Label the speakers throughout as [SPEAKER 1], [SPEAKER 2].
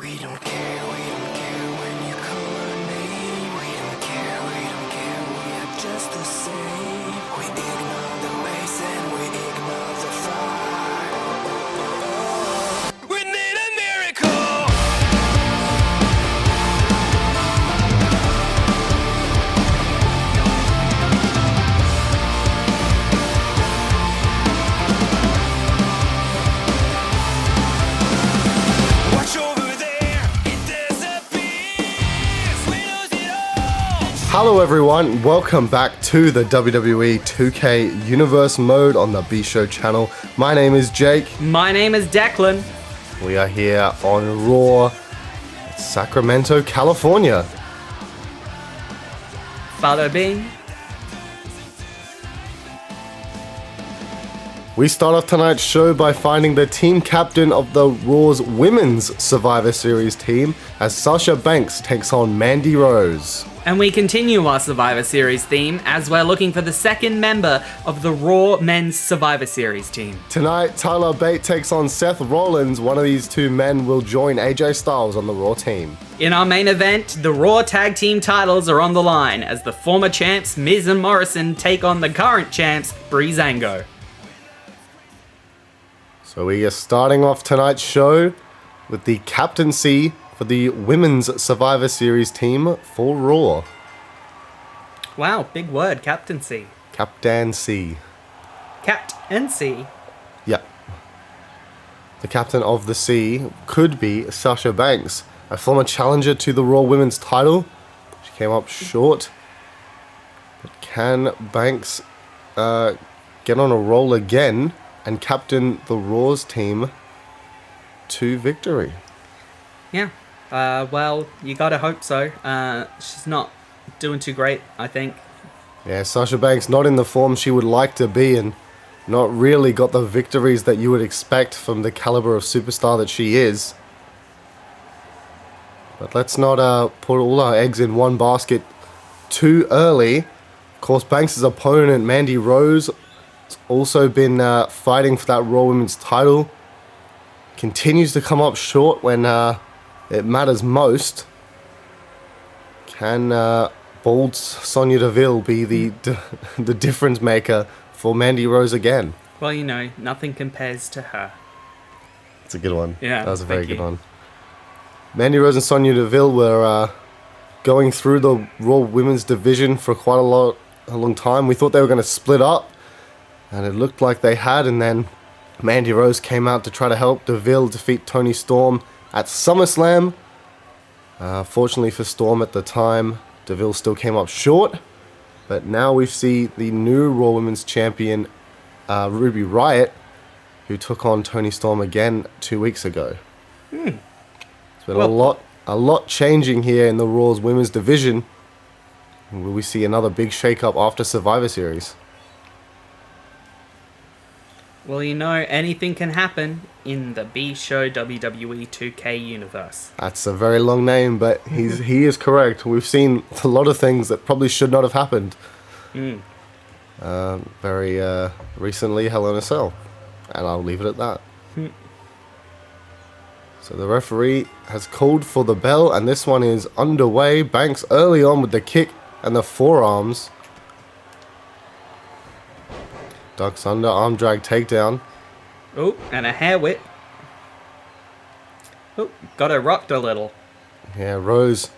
[SPEAKER 1] We don't care when you call our name. We don't care, we are just the same. We ignore the race and we ignore the fight. We need a miracle. Watch over there, it disappears. We lose it all.
[SPEAKER 2] Hello everyone, welcome back to the WWE 2K Universe mode on the B Show channel. My name is Jake.
[SPEAKER 3] My name is Declan.
[SPEAKER 2] We are here on Raw, Sacramento, California.
[SPEAKER 3] Bada bing.
[SPEAKER 2] We start off tonight's show by finding the team captain of the Raw's Women's Survivor Series team as Sasha Banks takes on Mandy Rose.
[SPEAKER 3] And we continue our Survivor Series theme as we're looking for the second member of the Raw Men's Survivor Series team.
[SPEAKER 2] Tonight, Tyler Bate takes on Seth Rollins. One of these two men will join AJ Styles on the Raw team.
[SPEAKER 3] In our main event, the Raw Tag Team titles are on the line as the former champs Miz and Morrison take on the current champs Breezango.
[SPEAKER 2] So we are starting off tonight's show with the captaincy for the Women's Survivor Series team for Raw.
[SPEAKER 3] Wow, big word, captaincy.
[SPEAKER 2] Captaincy.
[SPEAKER 3] Captaincy.
[SPEAKER 2] Yeah. The captain of the sea could be Sasha Banks, a former challenger to the Raw Women's title. She came up short. But can Banks get on a roll again and captain the Raw's team to victory?
[SPEAKER 3] Yeah. Well, you gotta hope so. She's not doing too great, I think.
[SPEAKER 2] Yeah, Sasha Banks not in the form she would like to be and not really got the victories that you would expect from the caliber of superstar that she is. But let's not put all our eggs in one basket too early. Of course, Banks' opponent, Mandy Rose, has also been fighting for that Raw Women's title. Continues to come up short when it matters most. Can bald Sonya Deville be the difference maker for Mandy Rose again?
[SPEAKER 3] Well, you know, nothing compares to her.
[SPEAKER 2] That's a good one.
[SPEAKER 3] Yeah,
[SPEAKER 2] that was a very
[SPEAKER 3] thank
[SPEAKER 2] good
[SPEAKER 3] you.
[SPEAKER 2] one. Mandy Rose and Sonya Deville were going through the Raw Women's division for quite a long time. We thought they were going to split up, and it looked like they had, and then Mandy Rose came out to try to help Deville defeat Toni Storm at SummerSlam. Fortunately for Storm at the time, Deville still came up short. But now we see the new Raw Women's Champion, Ruby Riott, who took on Toni Storm again 2 weeks ago. It's been a lot changing here in the Raw's Women's division. Will we see another big shake-up after Survivor Series?
[SPEAKER 3] Well, you know, anything can happen in the B Show WWE 2K universe.
[SPEAKER 2] That's a very long name, but he is correct. We've seen a lot of things that probably should not have happened. Very recently, Hell in a Cell. And I'll leave it at that. So the referee has called for the bell, and this one is underway. Banks early on with the kick and the forearms. Ducks under, arm drag takedown.
[SPEAKER 3] Oh, and a hair whip. Oh, got her rocked a little.
[SPEAKER 2] Yeah, Rose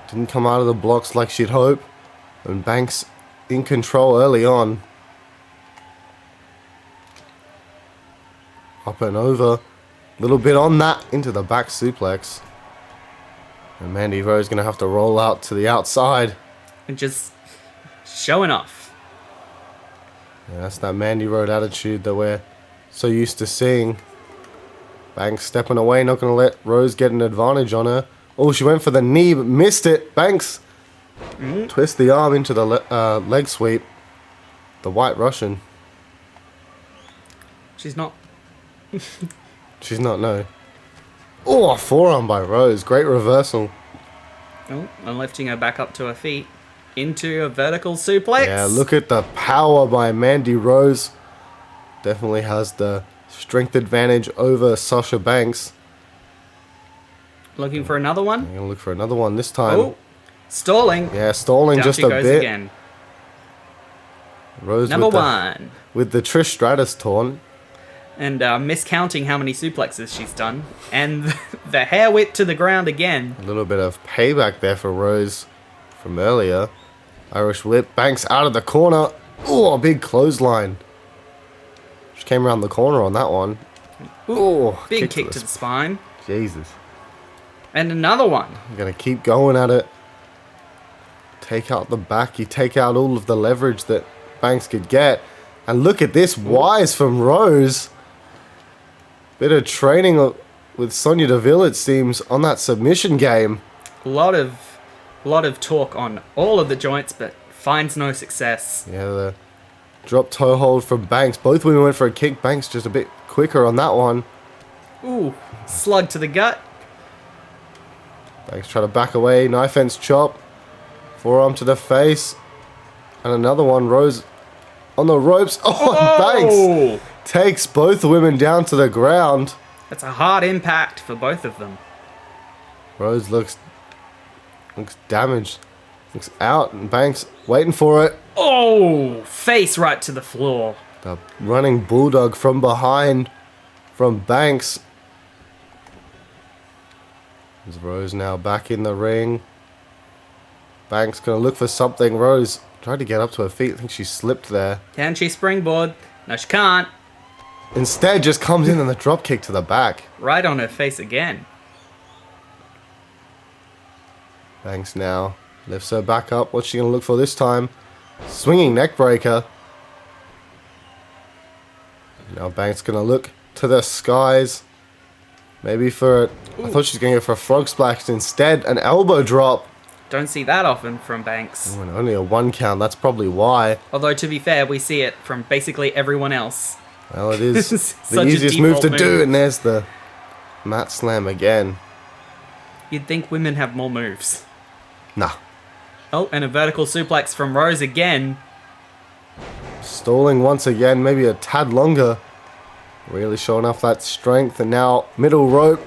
[SPEAKER 2] didn't come out of the blocks like she'd hoped. And Banks in control early on. Up and over. Little bit on that into the back suplex. And Mandy Rose going to have to roll out to the outside.
[SPEAKER 3] And just showing off.
[SPEAKER 2] Yeah, that's that Mandy Rose attitude that we're so used to seeing. Banks stepping away, not going to let Rose get an advantage on her. Oh, she went for the knee, but missed it. Banks twist the arm into the leg sweep. The White Russian.
[SPEAKER 3] She's not.
[SPEAKER 2] She's not, no. Oh, a forearm by Rose. Great reversal.
[SPEAKER 3] Oh, and lifting her back up to her feet. Into a vertical suplex.
[SPEAKER 2] Yeah, look at the power by Mandy Rose. Definitely has the strength advantage over Sasha Banks.
[SPEAKER 3] Looking for another one.
[SPEAKER 2] I'm going to look for another one this time.
[SPEAKER 3] Oh, stalling.
[SPEAKER 2] Yeah, stalling
[SPEAKER 3] Down
[SPEAKER 2] just
[SPEAKER 3] she
[SPEAKER 2] a
[SPEAKER 3] goes
[SPEAKER 2] bit.
[SPEAKER 3] again.
[SPEAKER 2] Rose
[SPEAKER 3] Number
[SPEAKER 2] with the,
[SPEAKER 3] one.
[SPEAKER 2] with the Trish Stratus taunt.
[SPEAKER 3] And miscounting how many suplexes she's done. And the hair whip to the ground again.
[SPEAKER 2] A little bit of payback there for Rose from earlier. Irish whip. Banks out of the corner. Oh, a big clothesline. She came around the corner on that one. Oh,
[SPEAKER 3] Big kick to the spine.
[SPEAKER 2] Jesus.
[SPEAKER 3] And another one.
[SPEAKER 2] I'm going to keep going at it. Take out the back. You take out all of the leverage that Banks could get. And look at this wise from Rose. Bit of training with Sonya Deville, it seems, on that submission game.
[SPEAKER 3] A lot of talk on all of the joints, but finds no success.
[SPEAKER 2] Yeah, the drop toe hold from Banks. Both women went for a kick. Banks just a bit quicker on that one.
[SPEAKER 3] Ooh, slug to the gut.
[SPEAKER 2] Banks try to back away. Knife ends chop. Forearm to the face. And another one. Rose on the ropes. Oh, and Banks takes both women down to the ground.
[SPEAKER 3] That's a hard impact for both of them.
[SPEAKER 2] Rose looks damaged. Looks out, and Banks waiting for it.
[SPEAKER 3] Oh, face right to the floor.
[SPEAKER 2] The running bulldog from behind from Banks. There's Rose now back in the ring. Banks gonna look for something. Rose tried to get up to her feet. I think she slipped there.
[SPEAKER 3] Can she springboard? No, she can't.
[SPEAKER 2] Instead, just comes in on the drop kick to the back.
[SPEAKER 3] Right on her face again.
[SPEAKER 2] Banks now lifts her back up. What's she gonna look for this time? Swinging neck breaker. Now Banks gonna look to the skies. Maybe for I thought she was gonna go for a frog splash. Instead, an elbow drop.
[SPEAKER 3] Don't see that often from Banks.
[SPEAKER 2] Oh, and only a 1 count. That's probably why.
[SPEAKER 3] Although, to be fair, we see it from basically everyone else.
[SPEAKER 2] Well, it is the
[SPEAKER 3] Such a
[SPEAKER 2] easiest move to
[SPEAKER 3] default
[SPEAKER 2] do,
[SPEAKER 3] move.
[SPEAKER 2] and there's the mat slam again.
[SPEAKER 3] You'd think women have more moves.
[SPEAKER 2] Nah.
[SPEAKER 3] Oh, and a vertical suplex from Rose again.
[SPEAKER 2] Stalling once again, maybe a tad longer. Really showing off that strength, and now middle rope.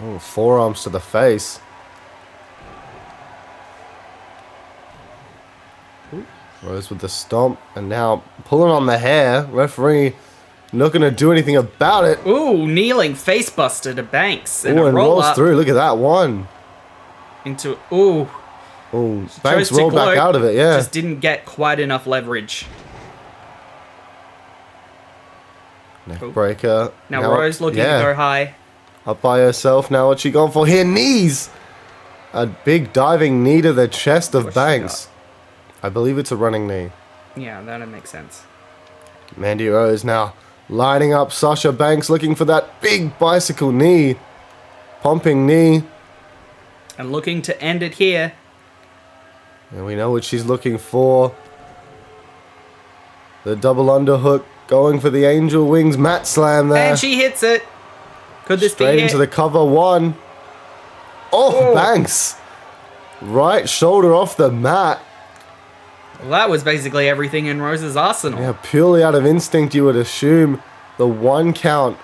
[SPEAKER 2] Oh, forearms to the face. Rose with the stomp, and now pulling on the hair. Referee not going to do anything about it.
[SPEAKER 3] Ooh, kneeling facebuster to Banks. And
[SPEAKER 2] Oh,
[SPEAKER 3] a
[SPEAKER 2] and
[SPEAKER 3] roll
[SPEAKER 2] rolls
[SPEAKER 3] up
[SPEAKER 2] through. Look at that one.
[SPEAKER 3] into... Ooh.
[SPEAKER 2] Oh,
[SPEAKER 3] Chose
[SPEAKER 2] Banks
[SPEAKER 3] to
[SPEAKER 2] rolled back
[SPEAKER 3] gloat,
[SPEAKER 2] out of it, yeah.
[SPEAKER 3] Just didn't get quite enough leverage.
[SPEAKER 2] Neck breaker.
[SPEAKER 3] Now Rose looking to go high.
[SPEAKER 2] Up by herself. Now what's she going for here? Knees! A big diving knee to the chest of
[SPEAKER 3] What's she
[SPEAKER 2] Banks. I believe it's a running knee.
[SPEAKER 3] Yeah, that'd make sense.
[SPEAKER 2] Mandy Rose now lining up Sasha Banks, looking for that big bicycle knee. Pumping knee.
[SPEAKER 3] And looking to end it here.
[SPEAKER 2] And we know what she's looking for. The double underhook. Going for the angel wings mat slam there.
[SPEAKER 3] And she hits it. Could this
[SPEAKER 2] Straight
[SPEAKER 3] be
[SPEAKER 2] into
[SPEAKER 3] it?
[SPEAKER 2] the cover one. Oh, Banks. Right shoulder off the mat.
[SPEAKER 3] Well, that was basically everything in Rose's arsenal.
[SPEAKER 2] Yeah, purely out of instinct, you would assume the 1 count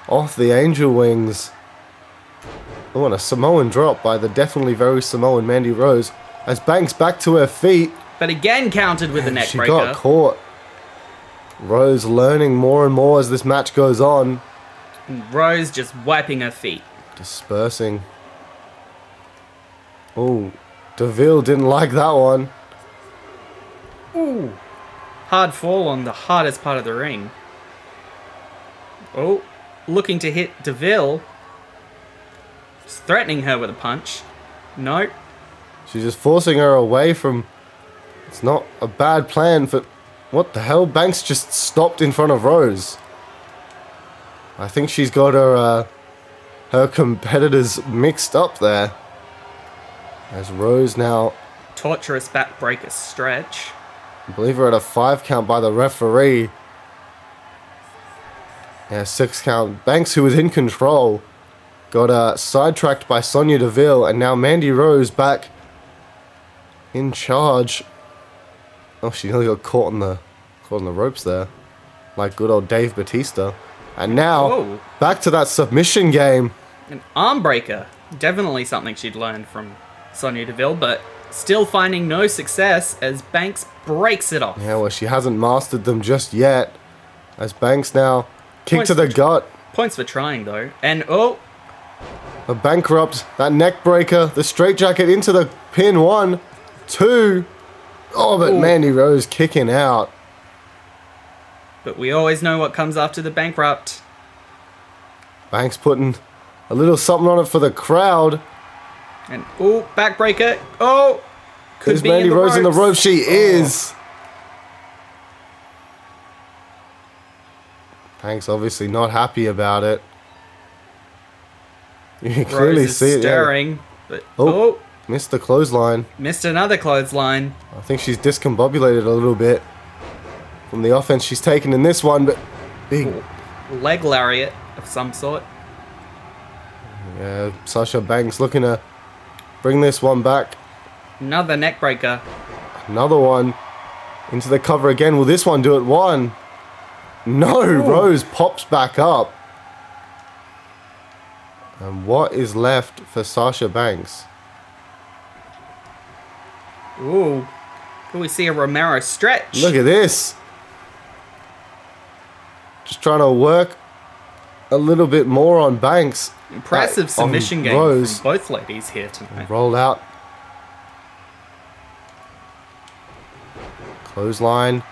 [SPEAKER 2] off the angel wings. Oh, and a Samoan drop by the definitely very Samoan Mandy Rose. As Banks back to her feet.
[SPEAKER 3] But again countered with a
[SPEAKER 2] And
[SPEAKER 3] neck
[SPEAKER 2] she
[SPEAKER 3] breaker.
[SPEAKER 2] got caught. Rose learning more and more as this match goes on.
[SPEAKER 3] And Rose just wiping her feet.
[SPEAKER 2] Dispersing. Oh, Deville didn't like that one.
[SPEAKER 3] Ooh. Hard fall on the hardest part of the ring. Oh, looking to hit Deville. Just threatening her with a punch. No.
[SPEAKER 2] She's just forcing her away from... It's not a bad plan for... What the hell? Banks just stopped in front of Rose. I think she's got her competitors mixed up there. As Rose now...
[SPEAKER 3] Torturous backbreaker stretch.
[SPEAKER 2] I believe we're at a 5 count by the referee. Yeah, 6 count. Banks, who was in control, got sidetracked by Sonya Deville, and now Mandy Rose back in charge. Oh, she nearly got caught on the ropes there, like good old Dave Bautista. And now
[SPEAKER 3] Whoa.
[SPEAKER 2] back to that submission game.
[SPEAKER 3] An arm breaker. Definitely something she'd learned from Sonya Deville, but still finding no success as Banks breaks it off.
[SPEAKER 2] Yeah, well, she hasn't mastered them just yet. As Banks now kick
[SPEAKER 3] Points
[SPEAKER 2] to the
[SPEAKER 3] for-
[SPEAKER 2] gut.
[SPEAKER 3] Points for trying, though. And, oh,
[SPEAKER 2] A bankrupt. That neck breaker. The straitjacket into the pin. 1, 2. Oh, but
[SPEAKER 3] Ooh.
[SPEAKER 2] Mandy Rose kicking out.
[SPEAKER 3] but we always know what comes after the bankrupt.
[SPEAKER 2] Banks putting a little something on it for the crowd.
[SPEAKER 3] And, oh, backbreaker. Oh, could
[SPEAKER 2] Is
[SPEAKER 3] be
[SPEAKER 2] Mandy
[SPEAKER 3] in the
[SPEAKER 2] Rose in the
[SPEAKER 3] ropes.
[SPEAKER 2] rope? She is. Banks obviously not happy about it. You can clearly
[SPEAKER 3] Rose is
[SPEAKER 2] see it. Yeah.
[SPEAKER 3] stirring, but,
[SPEAKER 2] Oh.
[SPEAKER 3] oh,
[SPEAKER 2] Missed the clothesline.
[SPEAKER 3] missed another clothesline.
[SPEAKER 2] I think she's discombobulated a little bit from the offense she's taken in this one, but big.
[SPEAKER 3] Leg lariat of some sort.
[SPEAKER 2] Yeah, Sasha Banks looking to bring this one back.
[SPEAKER 3] Another neck breaker.
[SPEAKER 2] Another one into the cover again. Will this one do it? 1. No, Rose pops back up. And what is left for Sasha Banks?
[SPEAKER 3] Ooh. Can we see a Romero stretch?
[SPEAKER 2] Look at this. Just trying to work a little bit more on Banks.
[SPEAKER 3] Impressive
[SPEAKER 2] on
[SPEAKER 3] submission game
[SPEAKER 2] Rose.
[SPEAKER 3] from both ladies here tonight.
[SPEAKER 2] Roll out. Clothesline.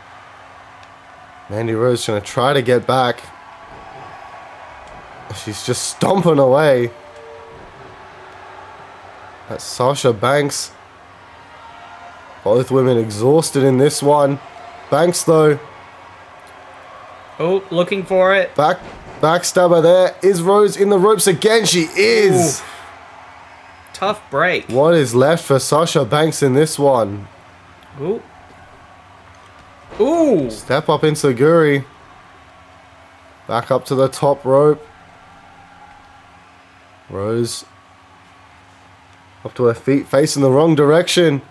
[SPEAKER 2] Mandy Rose trying to try to get back. She's just stomping away. That's Sasha Banks. Both women exhausted in this one. Banks though,
[SPEAKER 3] Oh, looking for it.
[SPEAKER 2] backstabber there. Is Rose in the ropes again? She is.
[SPEAKER 3] Ooh. Tough break.
[SPEAKER 2] What is left for Sasha Banks in this one?
[SPEAKER 3] Ooh. Ooh.
[SPEAKER 2] Step up into Guri. Back up to the top rope. Rose up to her feet, facing the wrong direction.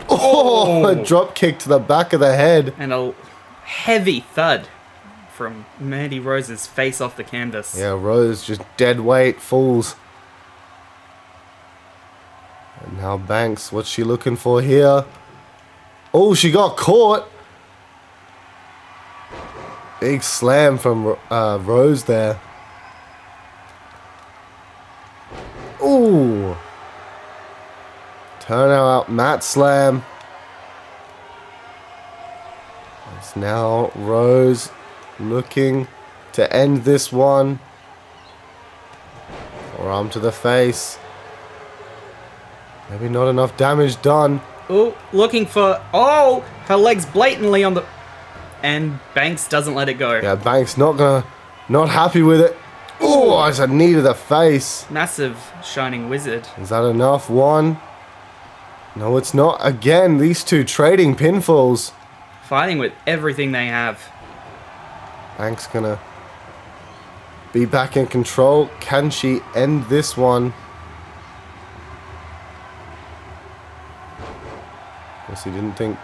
[SPEAKER 2] Oh, a drop kick to the back of the head.
[SPEAKER 3] And a heavy thud from Mandy Rose's face off the canvas.
[SPEAKER 2] Yeah, Rose just dead weight, falls. And now Banks, what's she looking for here? Oh, she got caught. Big slam from Rose there. Ooh. Turn out mat slam. It's now Rose looking to end this one. Forearm to the face. Maybe not enough damage done.
[SPEAKER 3] Ooh, looking for... Oh, her leg's blatantly on the... And Banks doesn't let it go.
[SPEAKER 2] Yeah, Banks not happy with it. Oh, it's a knee to the face.
[SPEAKER 3] Massive Shining Wizard.
[SPEAKER 2] Is that enough? 1. No, it's not. Again, these two trading pinfalls.
[SPEAKER 3] Fighting with everything they have.
[SPEAKER 2] Banks gonna be back in control. Can she end this one? Guess he didn't think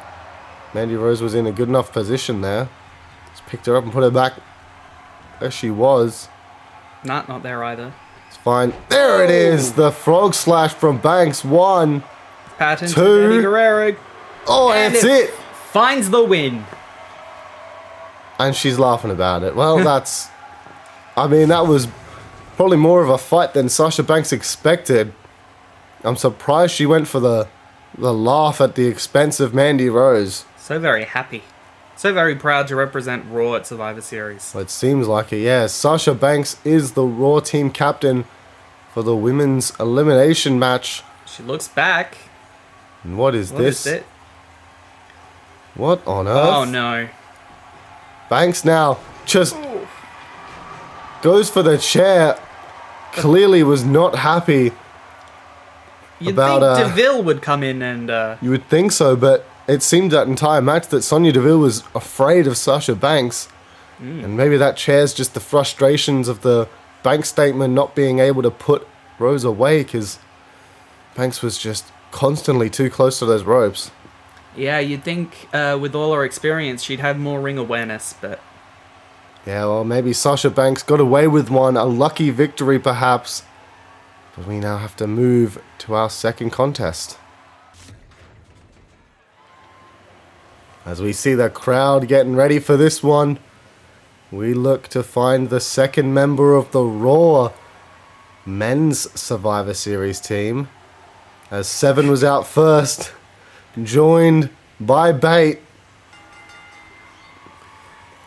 [SPEAKER 2] Mandy Rose was in a good enough position there. Just picked her up and put her back where she was.
[SPEAKER 3] Not there either.
[SPEAKER 2] It's fine. There it is. The frog slash from Banks. 1.
[SPEAKER 3] Patent
[SPEAKER 2] 2.
[SPEAKER 3] to Eddie Guerrero.
[SPEAKER 2] Oh,
[SPEAKER 3] And
[SPEAKER 2] that's it.
[SPEAKER 3] Finds the win.
[SPEAKER 2] And she's laughing about it. Well, that's... I mean, that was probably more of a fight than Sasha Banks expected. I'm surprised she went for the laugh at the expense of Mandy Rose.
[SPEAKER 3] So very happy. So very proud to represent Raw at Survivor Series.
[SPEAKER 2] Well, it seems like it, yeah. Sasha Banks is the Raw team captain for the women's elimination match.
[SPEAKER 3] She looks back.
[SPEAKER 2] And what is
[SPEAKER 3] What
[SPEAKER 2] this?
[SPEAKER 3] is it?
[SPEAKER 2] What on earth?
[SPEAKER 3] Oh no.
[SPEAKER 2] Banks now just goes for the chair. Clearly was not happy.
[SPEAKER 3] You'd
[SPEAKER 2] About,
[SPEAKER 3] think DeVille would come in and...
[SPEAKER 2] You would think so, but it seemed that entire match that Sonya Deville was afraid of Sasha Banks. And maybe that shares just the frustrations of the Banks statement not being able to put Rose away because Banks was just constantly too close to those ropes.
[SPEAKER 3] Yeah, you'd think with all her experience she'd have more ring awareness, but...
[SPEAKER 2] Yeah, well, maybe Sasha Banks got away with one. A lucky victory, perhaps. But we now have to move to our second contest. As we see the crowd getting ready for this one, we look to find the second member of the Raw Men's Survivor Series team. As Seven was out first, joined by Bate.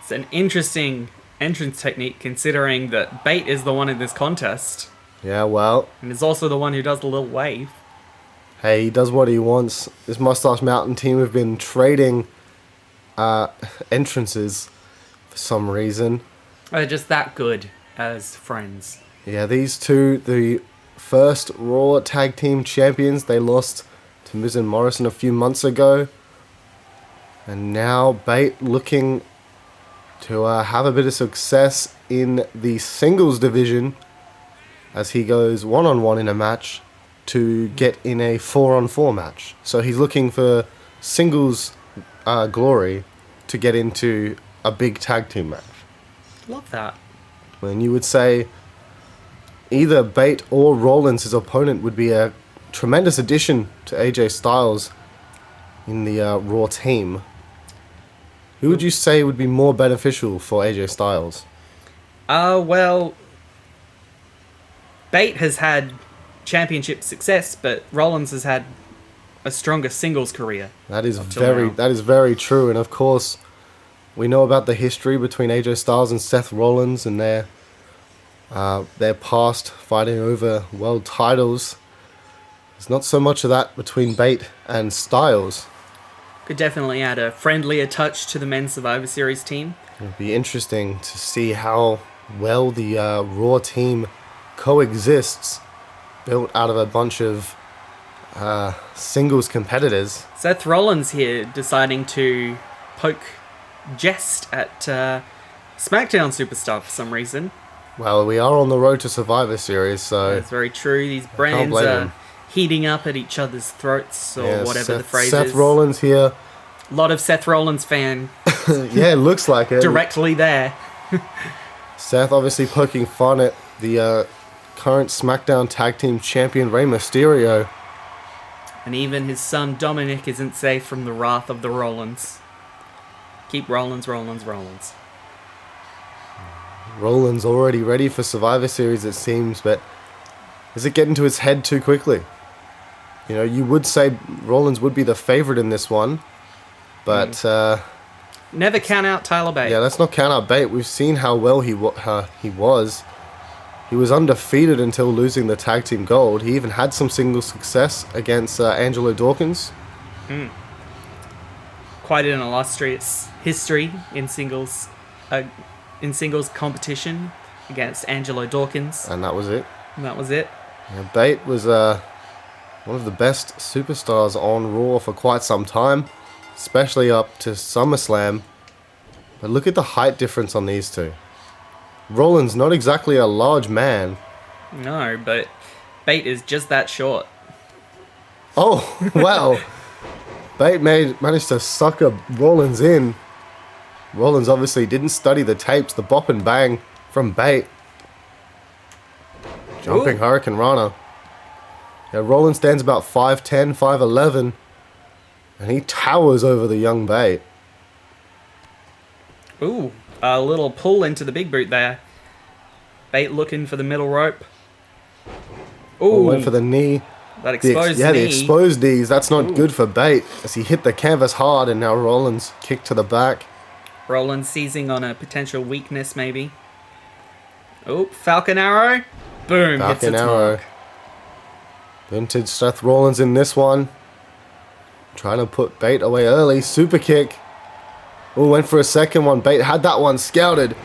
[SPEAKER 3] It's an interesting entrance technique considering that Bate is the one in this contest.
[SPEAKER 2] Yeah, well,
[SPEAKER 3] And is also the one who does the little wave.
[SPEAKER 2] hey, he does what he wants. This Mustache Mountain team have been trading entrances for some reason.
[SPEAKER 3] They're just that good as friends.
[SPEAKER 2] Yeah, these two, the first Raw Tag Team Champions, they lost to Miz and Morrison a few months ago. And now Bate looking to have a bit of success in the singles division as he goes one-on-one in a match to get in a 4-on-4 match. So he's looking for singles glory to get into a big tag team match.
[SPEAKER 3] Love that.
[SPEAKER 2] And you would say either Bate or Rollins, his opponent, would be a tremendous addition to AJ Styles in the Raw team. Who would you say would be more beneficial for AJ Styles?
[SPEAKER 3] Well, Bate has had championship success, but Rollins has had a stronger singles career.
[SPEAKER 2] That is
[SPEAKER 3] now.
[SPEAKER 2] very true. And of course, we know about the history between AJ Styles and Seth Rollins and their past fighting over world titles. There's not so much of that between Bate and Styles.
[SPEAKER 3] Could definitely add a friendlier touch to the Men's Survivor Series team.
[SPEAKER 2] It'd be interesting to see how well the Raw team coexists, built out of a bunch of singles competitors.
[SPEAKER 3] Seth Rollins here deciding to poke jest at SmackDown Superstar for some reason.
[SPEAKER 2] Well, we are on the road to Survivor Series, so
[SPEAKER 3] That's very true. These brands
[SPEAKER 2] blame
[SPEAKER 3] are
[SPEAKER 2] him.
[SPEAKER 3] heating up at each other's throats, or
[SPEAKER 2] yeah,
[SPEAKER 3] whatever the phrase
[SPEAKER 2] Seth
[SPEAKER 3] is.
[SPEAKER 2] Rollins here.
[SPEAKER 3] A lot of Seth Rollins fan
[SPEAKER 2] Yeah, it looks like it.
[SPEAKER 3] directly there.
[SPEAKER 2] Seth obviously poking fun at the current SmackDown Tag Team Champion Rey Mysterio.
[SPEAKER 3] And even his son Dominic isn't safe from the wrath of the Rollins. Keep Rollins.
[SPEAKER 2] Rollins already ready for Survivor Series, it seems, but is it getting to his head too quickly? You know, you would say Rollins would be the favorite in this one, but
[SPEAKER 3] Never count out Tyler Bate.
[SPEAKER 2] yeah, let's not count out Bate. We've seen how well he was. He was undefeated until losing the tag team gold. He even had some singles success against Angelo Dawkins.
[SPEAKER 3] Quite an illustrious history in singles competition against Angelo Dawkins.
[SPEAKER 2] And that was it.
[SPEAKER 3] And that was it.
[SPEAKER 2] Yeah, Bate was one of the best superstars on Raw for quite some time, especially up to SummerSlam. But look at the height difference on these two. Rollins, not exactly a large man.
[SPEAKER 3] No, but Bate is just that short.
[SPEAKER 2] Oh, wow. Bate managed to sucker Rollins in. Rollins obviously didn't study the tapes, the bop and bang from Bate. Jumping
[SPEAKER 3] Ooh.
[SPEAKER 2] Hurricane Rana. Yeah, Rollins stands about 5'10", 5'11", and he towers over the young Bate.
[SPEAKER 3] Ooh, a little pull into the big boot there. Bate looking for the middle rope.
[SPEAKER 2] Oh,
[SPEAKER 3] Ooh,
[SPEAKER 2] went for the knee.
[SPEAKER 3] that exposed
[SPEAKER 2] The
[SPEAKER 3] knee.
[SPEAKER 2] exposed knees. That's not good for Bate as he hit the canvas hard, and now Rollins kicked to the back.
[SPEAKER 3] Rollins seizing on a potential weakness, maybe. Oh, Falcon Arrow. Boom, hits
[SPEAKER 2] Falcon
[SPEAKER 3] its
[SPEAKER 2] Arrow.
[SPEAKER 3] mark.
[SPEAKER 2] Vintage Seth Rollins in this one. Trying to put Bate away early. Super kick. Oh, went for a second one. Bate had that one scouted.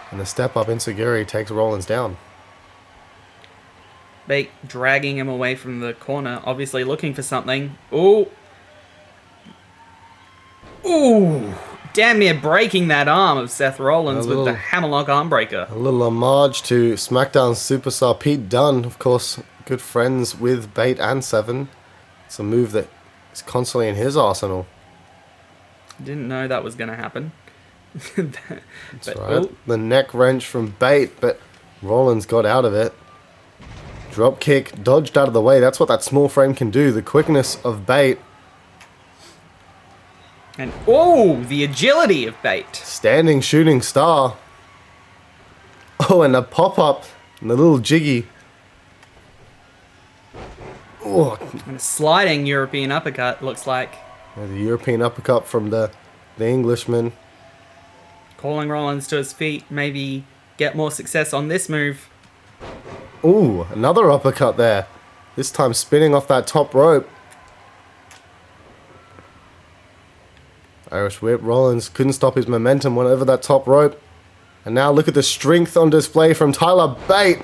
[SPEAKER 2] And the step up Insecurity takes Rollins down.
[SPEAKER 3] Bate dragging him away from the corner, obviously looking for something. Ooh. Ooh. Damn near breaking that arm of Seth Rollins with the hammerlock armbreaker.
[SPEAKER 2] A little homage to SmackDown superstar Pete Dunne. Of course, good friends with Bate and Seven. It's a move that is constantly in his arsenal.
[SPEAKER 3] Didn't know that was going to happen.
[SPEAKER 2] That's right. The neck wrench from Bate, but Rollins got out of it. Drop kick, dodged out of the way. That's what that small frame can do. The quickness of Bate.
[SPEAKER 3] And oh, the agility of Bate.
[SPEAKER 2] Standing shooting star. Oh, and a pop-up. And the little jiggy. Oh,
[SPEAKER 3] And a sliding European uppercut, looks like.
[SPEAKER 2] the European uppercut from the Englishman.
[SPEAKER 3] Calling Rollins to his feet, maybe get more success on this move.
[SPEAKER 2] Ooh, another uppercut there. This time spinning off that top rope. Irish whip. Rollins couldn't stop his momentum, went over that top rope. And now look at the strength on display from Tyler Bate.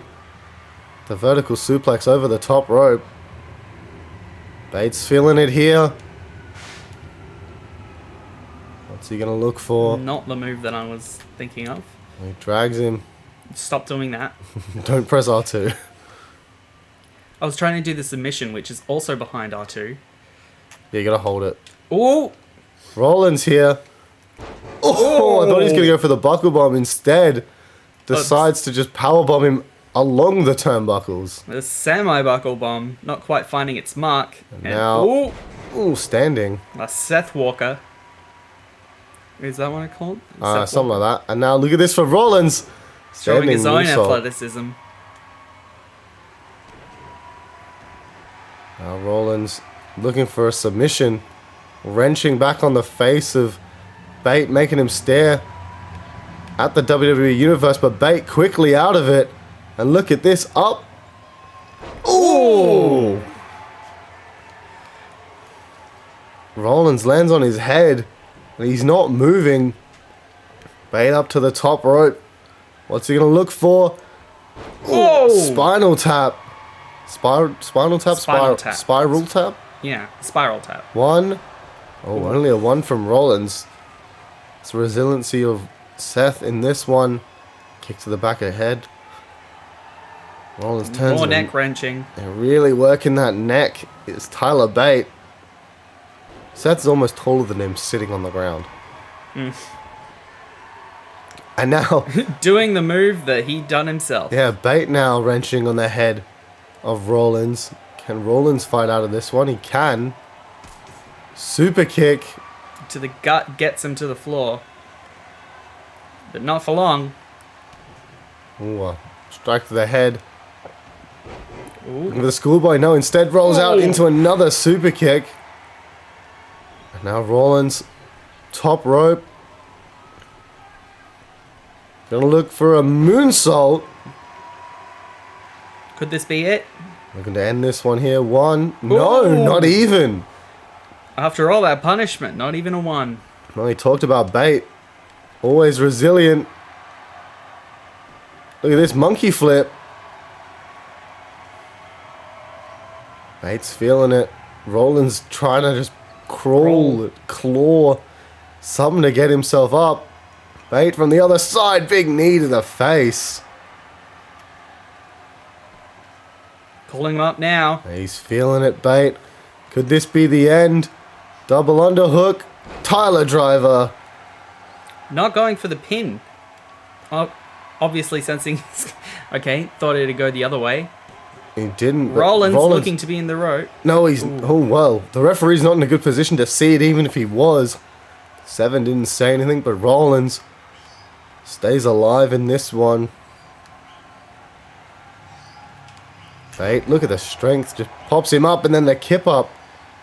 [SPEAKER 2] The vertical suplex over the top rope. Bate's feeling it here. What's he going to look for?
[SPEAKER 3] Not the move that I was thinking of.
[SPEAKER 2] He drags him.
[SPEAKER 3] Stop doing that.
[SPEAKER 2] Don't press R2.
[SPEAKER 3] I was trying to do the submission, which is also behind R2.
[SPEAKER 2] Yeah, you got to hold it.
[SPEAKER 3] Oh!
[SPEAKER 2] Rollins here. Oh, I thought he was going to go for the buckle bomb instead. Decides to just powerbomb him along the turnbuckles.
[SPEAKER 3] The semi-buckle bomb, not quite finding its mark. And
[SPEAKER 2] now- Ooh, standing.
[SPEAKER 3] a Seth Walker. Is that what I called?
[SPEAKER 2] Something like that. And now look at this for Rollins.
[SPEAKER 3] Showing his own
[SPEAKER 2] moonsault.
[SPEAKER 3] athleticism.
[SPEAKER 2] Now Rollins looking for a submission. Wrenching back on the face of Bate, making him stare at the WWE Universe, but Bate quickly out of it. And look at this, up. Ooh! Rollins lands on his head. And he's not moving. Bate up to the top rope. What's he going to look for?
[SPEAKER 3] Whoa!
[SPEAKER 2] Spinal tap. Spinal tap?
[SPEAKER 3] Spinal tap.
[SPEAKER 2] Spiral tap?
[SPEAKER 3] Yeah, spiral tap.
[SPEAKER 2] One. Oh, only a one from Rollins. It's the resiliency of Seth in this one. Kick to the back of the head. Rollins turns.
[SPEAKER 3] More neck wrenching.
[SPEAKER 2] And really working that neck is Tyler Bate. Seth's almost taller than him sitting on the ground. And now...
[SPEAKER 3] Doing the move that he done himself.
[SPEAKER 2] yeah, Bate now wrenching on the head of Rollins. Can Rollins fight out of this one? He can. Super kick.
[SPEAKER 3] To the gut, gets him to the floor. But not for long.
[SPEAKER 2] Ooh, strike to the head.
[SPEAKER 3] Ooh.
[SPEAKER 2] With a schoolboy, no, instead rolls out
[SPEAKER 3] Ooh.
[SPEAKER 2] into another super kick. And now Rollins, top rope. Gonna look for a moonsault.
[SPEAKER 3] Could this be it?
[SPEAKER 2] Looking to end this one here. One. No,
[SPEAKER 3] Ooh.
[SPEAKER 2] not even.
[SPEAKER 3] After all that punishment, not even a one.
[SPEAKER 2] Well, he talked about Bate. Always resilient. Look at this monkey flip. Bate's feeling it. Rollins trying to just crawl, claw, something to get himself up. Bate from the other side. Big knee to the face.
[SPEAKER 3] Calling him up now.
[SPEAKER 2] He's feeling it, Bate. Could this be the end? Double underhook. Tyler driver.
[SPEAKER 3] Not going for the pin. Obviously sensing... okay, thought it'd go the other way.
[SPEAKER 2] He didn't. but
[SPEAKER 3] Rollins looking to be in the rope.
[SPEAKER 2] No, he's... Oh, well. The referee's not in a good position to see it, even if he was. Seven didn't say anything, but Rollins stays alive in this one. Bate, look at the strength. Just pops him up and then the kip up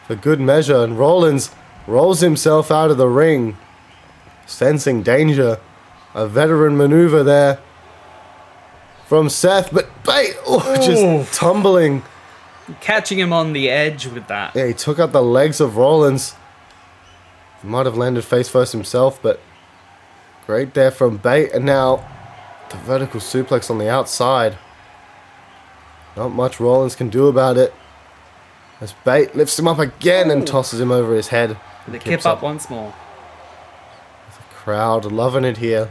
[SPEAKER 2] for good measure. And Rollins rolls himself out of the ring. Sensing danger. A veteran maneuver there from Seth. But Bate, just tumbling.
[SPEAKER 3] Catching him on the edge with that.
[SPEAKER 2] Yeah, he took out the legs of Rollins. He might have landed face first himself, but great there from Bate. And now the vertical suplex on the outside. Not much Rollins can do about it. As Bate lifts him up again and tosses him over his head.
[SPEAKER 3] The
[SPEAKER 2] Kips
[SPEAKER 3] kip up once more.
[SPEAKER 2] The crowd loving it here.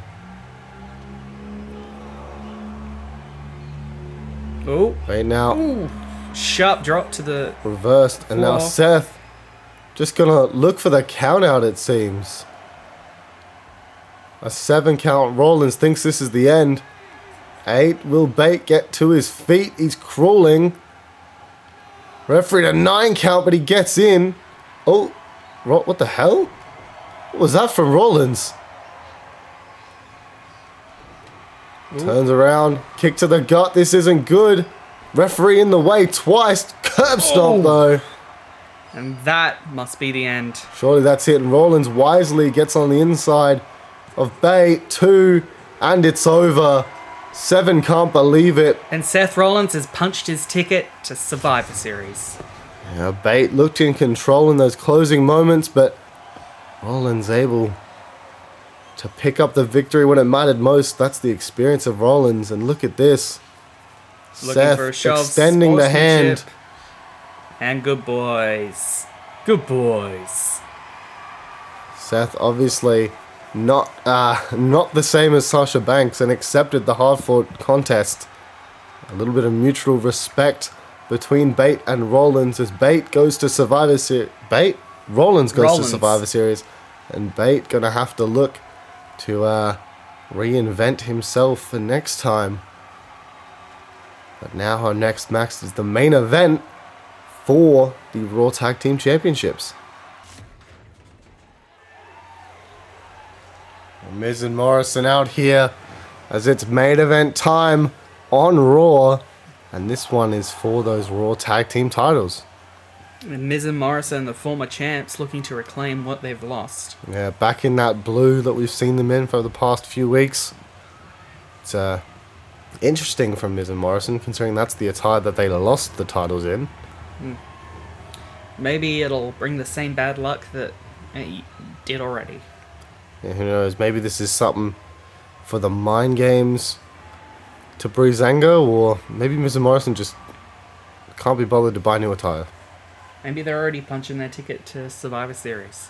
[SPEAKER 3] Oh,
[SPEAKER 2] Bate now
[SPEAKER 3] sharp drop to the...
[SPEAKER 2] reversed. And now
[SPEAKER 3] Floor.
[SPEAKER 2] Seth just gonna look for the count out, it seems. A 7 count. Rollins thinks this is the end. 8. Will Bate get to his feet? He's crawling. Referee a 9 count, but he gets in. Oh, what the hell? What was that from Rollins? Turns around, kick to the gut. This isn't good. Referee in the way twice. Curb stomp though.
[SPEAKER 3] And that must be the end.
[SPEAKER 2] Surely that's it. And Rollins wisely gets on the inside of Bate. 2, and it's over. 7 can't believe it.
[SPEAKER 3] And Seth Rollins has punched his ticket to Survivor Series.
[SPEAKER 2] Yeah, Bate looked in control in those closing moments, but Rollins able to pick up the victory when it mattered most. That's the experience of Rollins. And look at this.
[SPEAKER 3] Looking
[SPEAKER 2] Seth
[SPEAKER 3] for a shove,
[SPEAKER 2] extending the hand.
[SPEAKER 3] sportsmanship. And good boys. Good boys.
[SPEAKER 2] Seth obviously not the same as Sasha Banks and accepted the hard-fought contest. A little bit of mutual respect between Bate and Rollins as Bate goes to Survivor Series. Rollins goes to Survivor Series, and Bate gonna have to look to reinvent himself for next time. But now our next match is the main event for the Raw Tag Team Championships. Miz and Morrison out here as it's main event time on Raw. And this one is for those Raw Tag Team titles.
[SPEAKER 3] And Miz and Morrison, the former champs, looking to reclaim what they've lost.
[SPEAKER 2] Yeah, back in that blue that we've seen them in for the past few weeks. It's interesting from Miz and Morrison, considering that's the attire that they lost the titles in.
[SPEAKER 3] Maybe it'll bring the same bad luck that it did already.
[SPEAKER 2] Yeah, who knows? Maybe this is something for the mind games to Breezango, or maybe Miz and Morrison just can't be bothered to buy new attire.
[SPEAKER 3] Maybe they're already punching their ticket to Survivor Series.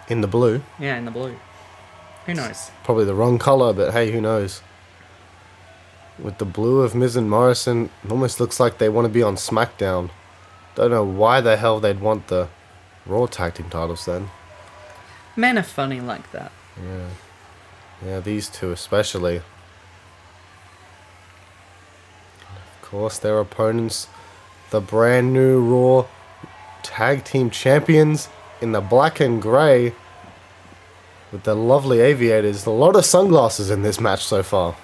[SPEAKER 2] In the blue.
[SPEAKER 3] Yeah, in the blue. Who knows?
[SPEAKER 2] Probably the wrong colour, but hey, who knows? With the blue of Miz and Morrison, it almost looks like they want to be on SmackDown. Don't know why the hell they'd want the Raw Tag Team titles then.
[SPEAKER 3] Men are funny like that.
[SPEAKER 2] Yeah, these two especially. Of course, their opponents, the brand new Raw Tag Team Champions in the black and grey with the lovely aviators. A lot of sunglasses in this match so far.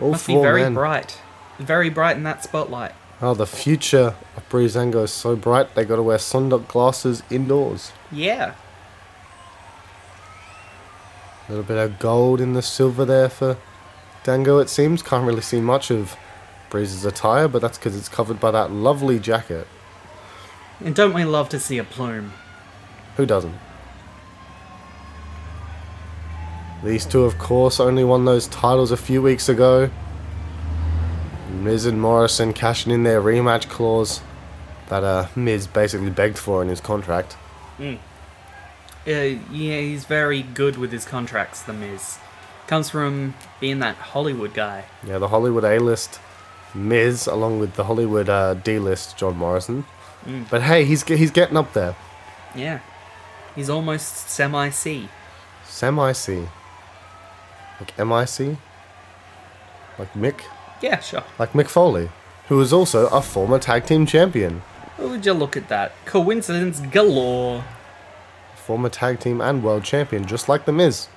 [SPEAKER 2] All
[SPEAKER 3] Must be
[SPEAKER 2] four
[SPEAKER 3] very
[SPEAKER 2] men.
[SPEAKER 3] bright. Very bright in that spotlight.
[SPEAKER 2] Oh, the future of Breezango is so bright they got to wear sundock glasses indoors.
[SPEAKER 3] Yeah.
[SPEAKER 2] A little bit of gold in the silver there for Dango, it seems. Can't really see much of Breeze's attire, but that's because it's covered by that lovely jacket.
[SPEAKER 3] And don't we love to see a plume?
[SPEAKER 2] Who doesn't? These two, of course, only won those titles a few weeks ago. Miz and Morrison cashing in their rematch clause that Miz basically begged for in his contract.
[SPEAKER 3] Yeah, he's very good with his contracts, The Miz. Comes from being that Hollywood guy.
[SPEAKER 2] Yeah, the Hollywood A-list Miz, along with the Hollywood D-list John Morrison. But hey, he's getting up there.
[SPEAKER 3] Yeah. He's almost semi-C.
[SPEAKER 2] Semi-C. Like M-I-C? Like Mick?
[SPEAKER 3] Yeah, sure.
[SPEAKER 2] Like Mick Foley, who is also a former tag team champion.
[SPEAKER 3] Would you look at that? Coincidence galore.
[SPEAKER 2] Former tag team and world champion, just like The Miz.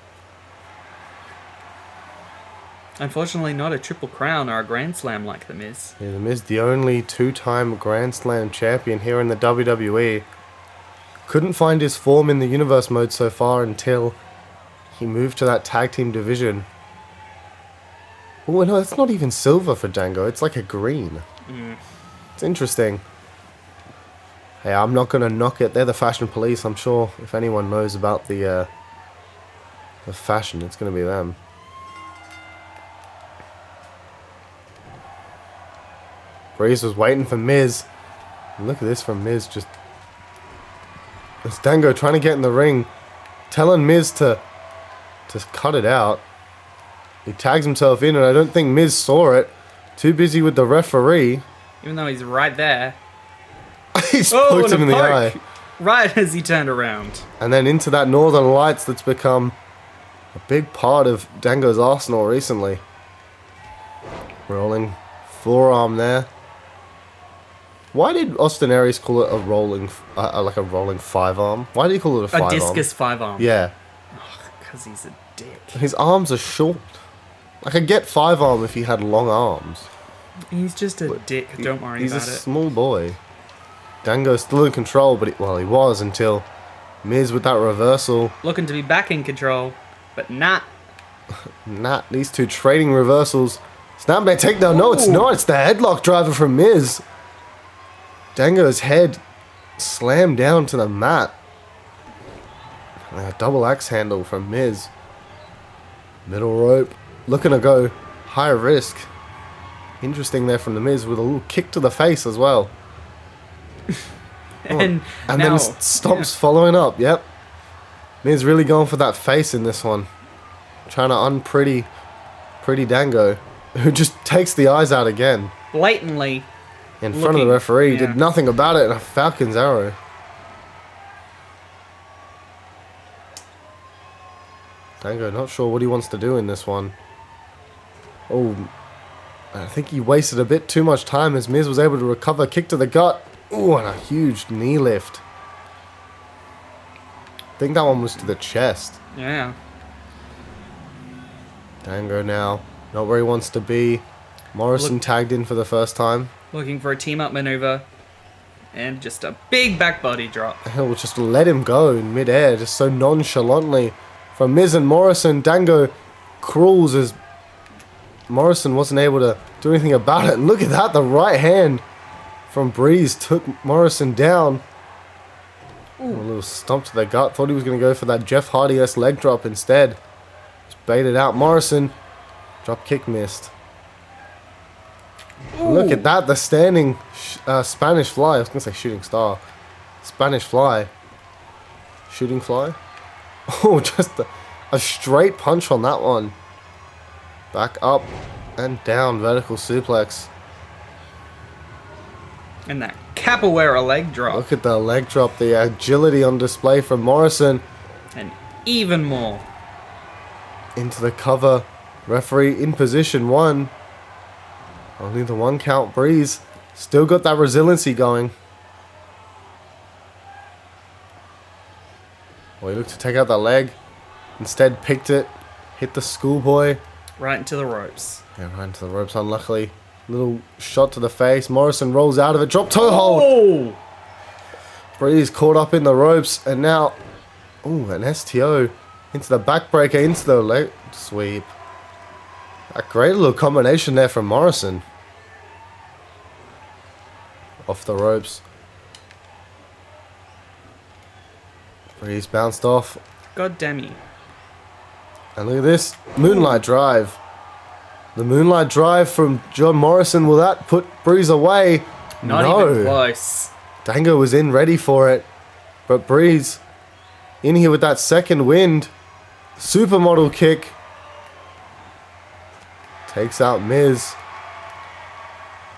[SPEAKER 3] Unfortunately, not a Triple Crown or a Grand Slam like The Miz.
[SPEAKER 2] Yeah, The Miz, the only two-time Grand Slam champion here in the WWE. Couldn't find his form in the Universe mode so far until he moved to that tag team division. Oh, no, it's not even silver for Dango. It's like a green. It's interesting. Hey, I'm not going to knock it. They're the fashion police. I'm sure if anyone knows about the fashion, it's going to be them. Breeze was waiting for Miz. And look at this from Miz. Just... It's Dango trying to get in the ring. Telling Miz to cut it out. He tags himself in, and I don't think Miz saw it. Too busy with the referee.
[SPEAKER 3] Even though he's right there.
[SPEAKER 2] He's poked him in the eye.
[SPEAKER 3] Right as he turned around.
[SPEAKER 2] And then into that Northern Lights that's become a big part of Dango's arsenal recently. Rolling forearm there. Why did Austin Aries call it a rolling, like a rolling 5-arm? Why did he call it a 5-arm?
[SPEAKER 3] A discus 5-arm.
[SPEAKER 2] Yeah.
[SPEAKER 3] Because he's a dick.
[SPEAKER 2] His arms are short. I could get 5-arm if he had long arms.
[SPEAKER 3] He's just a dick. Don't worry
[SPEAKER 2] He's
[SPEAKER 3] about
[SPEAKER 2] a
[SPEAKER 3] it.
[SPEAKER 2] small boy. Dango's still in control, but he was until Miz with that reversal.
[SPEAKER 3] Looking to be back in control, but not.
[SPEAKER 2] These two trading reversals. Snapback takedown. No, it's not. It's the headlock driver from Miz. Dango's head slammed down to the mat. And a double axe handle from Miz. Middle rope. Looking to go high risk. Interesting there from the Miz with a little kick to the face as well.
[SPEAKER 3] And
[SPEAKER 2] And
[SPEAKER 3] now,
[SPEAKER 2] then stops following up. Yep. Miz really going for that face in this one. Trying to unpretty Dango. Who just takes the eyes out again.
[SPEAKER 3] blatantly
[SPEAKER 2] In front of the referee.
[SPEAKER 3] yeah.
[SPEAKER 2] Did nothing about it. And a Falcon's arrow. Dango not sure what he wants to do in this one. Oh, I think he wasted a bit too much time as Miz was able to recover. Kick to the gut. Ooh, and a huge knee lift. I think that one was to the chest.
[SPEAKER 3] Yeah.
[SPEAKER 2] Dango now, not where he wants to be. Morrison tagged in for the first time.
[SPEAKER 3] Looking for a team-up maneuver. And just a big back body drop.
[SPEAKER 2] He'll just let him go in midair, just so nonchalantly. From Miz and Morrison, Dango crawls as Morrison wasn't able to do anything about it. And look at that, the right hand from Breeze took Morrison down. Ooh. A little stomp to the gut. Thought he was going to go for that Jeff Hardy-esque leg drop instead. Just baited out Morrison. Drop kick missed.
[SPEAKER 3] Ooh.
[SPEAKER 2] Look at that, the standing Spanish fly. I was going to say shooting star. Spanish fly. Shooting fly? Oh, just a straight punch on that one. Back up and down, vertical suplex.
[SPEAKER 3] And that capoeira leg drop.
[SPEAKER 2] Look at the leg drop, the agility on display from Morrison.
[SPEAKER 3] And even more.
[SPEAKER 2] Into the cover. Referee in position 1. Only the 1 count. Breeze still got that resiliency going. Well, he looked to take out the leg. Instead picked it. Hit the schoolboy.
[SPEAKER 3] Right into the ropes.
[SPEAKER 2] Yeah, right into the ropes, unluckily. Little shot to the face. Morrison rolls out of it. Drop toe hold.
[SPEAKER 3] Oh!
[SPEAKER 2] Breeze caught up in the ropes. And now, ooh, an STO. Into the backbreaker. Into the leg sweep. A great little combination there from Morrison. Off the ropes. Breeze bounced off.
[SPEAKER 3] God damn you.
[SPEAKER 2] And look at this. Moonlight drive. The moonlight drive from John Morrison. Will that put Breeze away?
[SPEAKER 3] Not
[SPEAKER 2] No.
[SPEAKER 3] even close.
[SPEAKER 2] Dango was in ready for it. But Breeze in here with that second wind. Supermodel kick. Takes out Miz.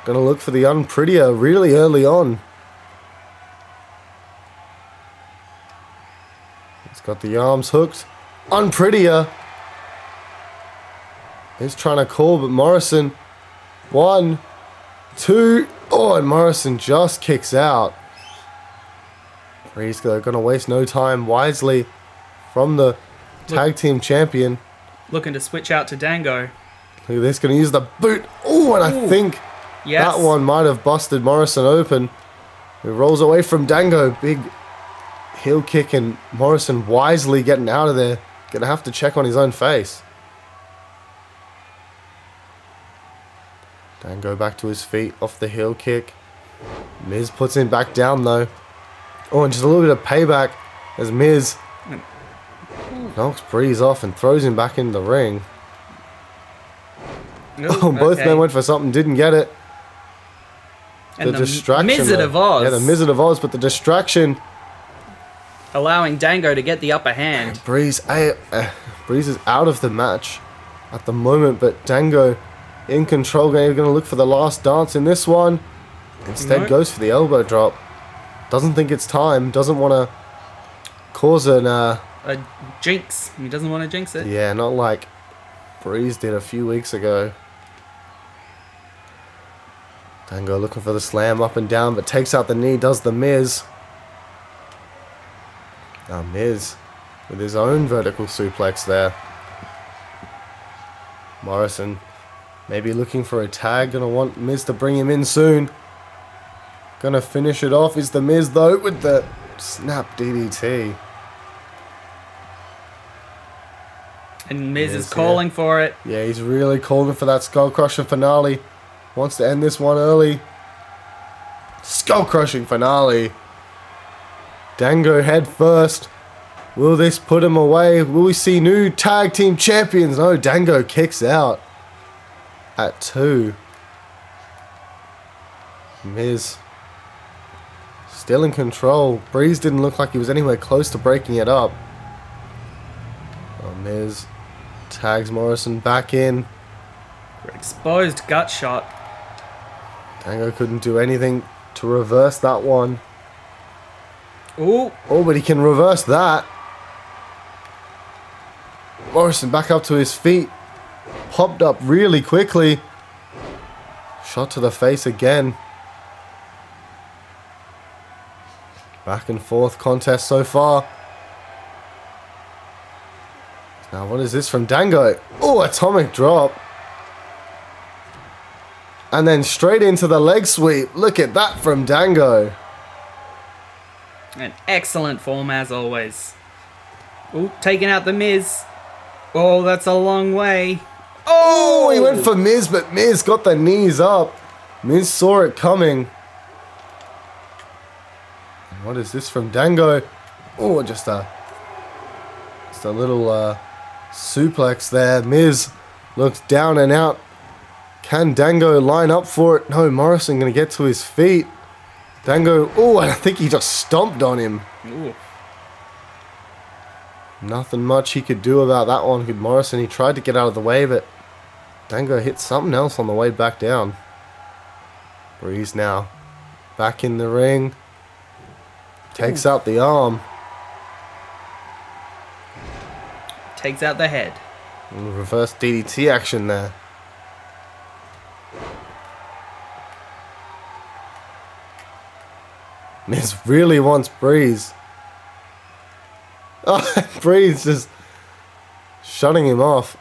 [SPEAKER 2] Gonna look for the unprettier really early on. He's got the arms hooked. Unprettier. He's trying to call, but Morrison. 1, 2. Oh, and Morrison just kicks out. Breeze gonna waste no time wisely from the tag team champion.
[SPEAKER 3] Looking to switch out to Dango.
[SPEAKER 2] Look at this, gonna use the boot. Oh, and I think
[SPEAKER 3] Yes.
[SPEAKER 2] that one might have busted Morrison open. He rolls away from Dango. Big heel kick, and Morrison wisely getting out of there. Gonna have to check on his own face. Dango back to his feet off the heel kick. Miz puts him back down though. Oh, and just a little bit of payback as Miz knocks Breeze off and throws him back in the ring.
[SPEAKER 3] Ooh,
[SPEAKER 2] Oh, both
[SPEAKER 3] okay.
[SPEAKER 2] men went for something, didn't get it.
[SPEAKER 3] And
[SPEAKER 2] The distraction.
[SPEAKER 3] Mizard
[SPEAKER 2] though.
[SPEAKER 3] of Oz.
[SPEAKER 2] Yeah, the Mizard of Oz, but the distraction.
[SPEAKER 3] Allowing Dango to get the upper hand.
[SPEAKER 2] Breeze is out of the match at the moment, but Dango in control. Going to look for the last dance in this one. Instead
[SPEAKER 3] Nope.
[SPEAKER 2] goes for the elbow drop. Doesn't think it's time. Doesn't want to cause an...
[SPEAKER 3] A jinx. He doesn't want to jinx it.
[SPEAKER 2] yeah, not like Breeze did a few weeks ago. Dango looking for the slam up and down, but takes out the knee, does the Miz. Now Miz with his own vertical suplex there. Morrison maybe looking for a tag. Gonna want Miz to bring him in soon. Gonna finish it off is the Miz though with the snap DDT.
[SPEAKER 3] And Miz is calling for it.
[SPEAKER 2] Yeah, he's really calling for that Skull Crusher finale. Wants to end this one early. Skull Crushing finale. Dango head first. Will this put him away? Will we see new tag team champions? No, Dango kicks out at 2. Miz still in control. Breeze didn't look like he was anywhere close to breaking it up. Oh, Miz tags Morrison back in.
[SPEAKER 3] Exposed gut shot.
[SPEAKER 2] Dango couldn't do anything to reverse that one.
[SPEAKER 3] Ooh.
[SPEAKER 2] Oh, but he can reverse that. Morrison back up to his feet. Popped up really quickly. Shot to the face again. Back and forth contest so far. Now what is this from Dango? Oh, atomic drop. And then straight into the leg sweep. Look at that from Dango.
[SPEAKER 3] An excellent form as always. Ooh, taking out the Miz. Oh, that's a long way.
[SPEAKER 2] Oh, he went for Miz, but Miz got the knees up. Miz saw it coming. What is this from Dango? Oh, just a little suplex there. Miz looks down and out. Can Dango line up for it? No, Morrison going to get to his feet. Dango, oh, I think he just stomped on him.
[SPEAKER 3] Ooh.
[SPEAKER 2] Nothing much he could do about that one. Good Morrison, he tried to get out of the way, but Dango hit something else on the way back down. Breeze now back in the ring. Takes out the arm.
[SPEAKER 3] Takes out the head.
[SPEAKER 2] Reverse DDT action there. Miz really wants Breeze. Oh, Breeze just shutting him off.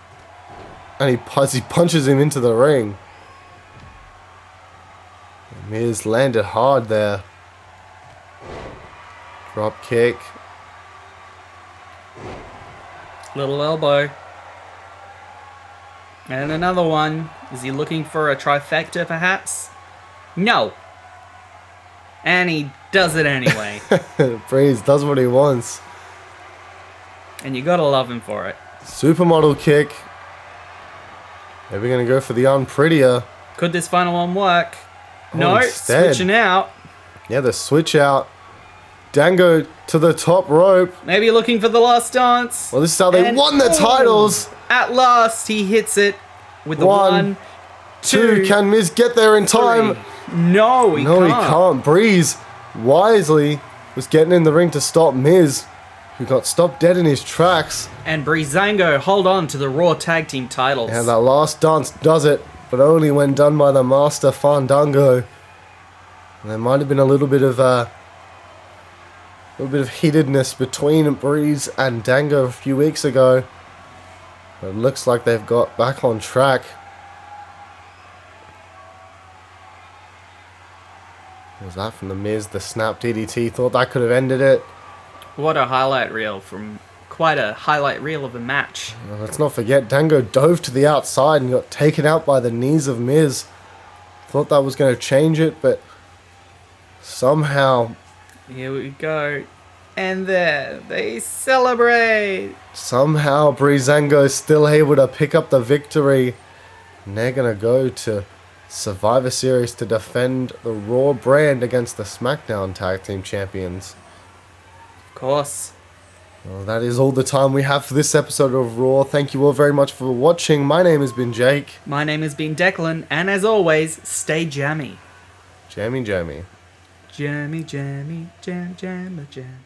[SPEAKER 2] And he punches him into the ring. Miz landed hard there. Drop kick.
[SPEAKER 3] Little elbow. And another one. Is he looking for a trifecta perhaps? No. And he does it anyway.
[SPEAKER 2] Breeze does what he wants.
[SPEAKER 3] And you gotta love him for it.
[SPEAKER 2] Supermodel kick. Maybe gonna go for the unprettier.
[SPEAKER 3] Could this final one work?
[SPEAKER 2] Oh,
[SPEAKER 3] No,
[SPEAKER 2] instead.
[SPEAKER 3] switching out.
[SPEAKER 2] Yeah, the switch out. Dango to the top rope.
[SPEAKER 3] Maybe looking for the last dance.
[SPEAKER 2] Well, this is how they
[SPEAKER 3] And
[SPEAKER 2] won the
[SPEAKER 3] boom!
[SPEAKER 2] titles.
[SPEAKER 3] At last, he hits it with the
[SPEAKER 2] One,
[SPEAKER 3] one,
[SPEAKER 2] Two.
[SPEAKER 3] two,
[SPEAKER 2] Can Miz get there in time?
[SPEAKER 3] three. No, he
[SPEAKER 2] No,
[SPEAKER 3] can't.
[SPEAKER 2] he can't. Breeze wisely was getting in the ring to stop Miz, who got stopped dead in his tracks.
[SPEAKER 3] And Breezango hold on to the Raw Tag Team titles.
[SPEAKER 2] Yeah, that last dance does it, but only when done by the Master Fandango. And there might have been a little bit of heatedness between Breeze and Dango a few weeks ago. But it looks like they've got back on track. What was that from the Miz? The snap DDT. Thought that could have ended it.
[SPEAKER 3] What a highlight reel from quite a highlight reel of a match.
[SPEAKER 2] Let's not forget, Dango dove to the outside and got taken out by the knees of Miz. Thought that was going to change it, but somehow...
[SPEAKER 3] Here we go. And there, they celebrate.
[SPEAKER 2] Somehow Breezango is still able to pick up the victory. And they're going to go to Survivor Series to defend the Raw brand against the SmackDown Tag Team Champions.
[SPEAKER 3] Of course.
[SPEAKER 2] Well, that is all the time we have for this episode of Raw. Thank you all very much for watching. My name has been Jake.
[SPEAKER 3] My name has been Declan, and as always, stay jammy.
[SPEAKER 2] Jammy.
[SPEAKER 3] Jammy, jammy, jam, jam, jam.